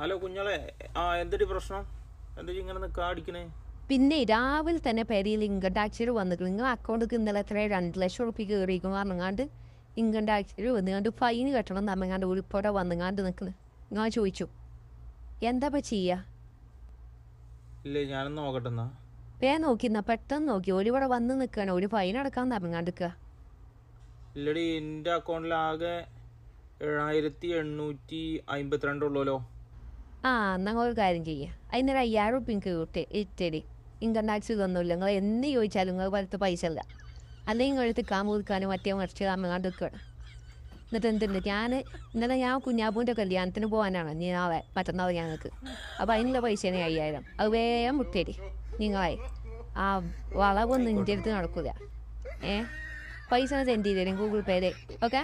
Hello കുഞ്ഞോളെ, എന്തൊരു പ്രശ്നം? എന്താ ഇങ്ങനെ നിൽക്കാ അടിക്കണേ? പിന്നെ രാവിലെ തന്നെ പെരിയിൽ ഇൻകം ടാക്സിൽ വന്നിട്ടുണ്ട്. നിങ്ങൾ അക്കൗണ്ടിൽ ഇന്നലെ എത്ര 2 ലക്ഷം ഉറുപ്പിക കയറിയിരിക്കും പറഞ്ഞാണ്ട് ഇൻകം ടാക്സിൽ വന്നുകൊണ്ട് ഫൈൻ കെട്ടണം നമ്മങ്ങാണ്ട് ഉൾപ്പെടെ വന്നുങ്ങാണ്ട് നിൽക്കുന്നത്. നിങ്ങൾ ചോദിച്ചു എന്താ ഇപ്പം ചെയ്യുക? ഇല്ലേ, ഞാനൊന്ന് നോക്കട്ടെ എന്നാ. നോക്കിന്നാ പെട്ടെന്ന് നോക്കി ഒരുപാട് വന്ന് നിൽക്കുകയാണ്. ഒരു ഫൈൻ അടക്കാൻ നമ്മങ്ങാണ്ട് നിൽക്കുക. ഇല്ലടി, എൻ്റെ അക്കൗണ്ടിൽ ആകെ 7852 ഉള്ളൂല്ലോ. എന്നാൽ ഒരു കാര്യം ചെയ്യുക, അതിനൊരു 5000 ഉറുപ്പിക ഇട്ടേടി. ഇൻകം ടാക്സ് ഇതൊന്നുമില്ല. നിങ്ങൾ എന്ന് ചോദിച്ചാലും നിങ്ങൾ പോലത്തെ പൈസ ഇല്ല. അല്ലെങ്കിൽ നിങ്ങൾ എടുത്ത് കാമുക്കാനും മറ്റേ മറിച്ച് നമ്മങ്ങാണ്ട് നിൽക്കുകയാണ്. എന്നിട്ട് എന്തുണ്ട്, ഇന്നലെ ഞാൻ കുഞ്ഞാപ്പൂൻ്റെ കല്യാണത്തിന് പോകാനാണ് നാളെ മറ്റന്നാൾ ഞങ്ങൾക്ക്. അപ്പോൾ അതിനുള്ള പൈസയാണ് 5000. അത് വേഗം വിട്ടേരി. നിങ്ങളെ വളവൊന്നും എൻ്റെ അടുത്ത് നടക്കില്ല. പൈസ സെൻഡ് ചെയ്ത് തരും ഗൂഗിൾ പേയിൽ. ഓക്കെ.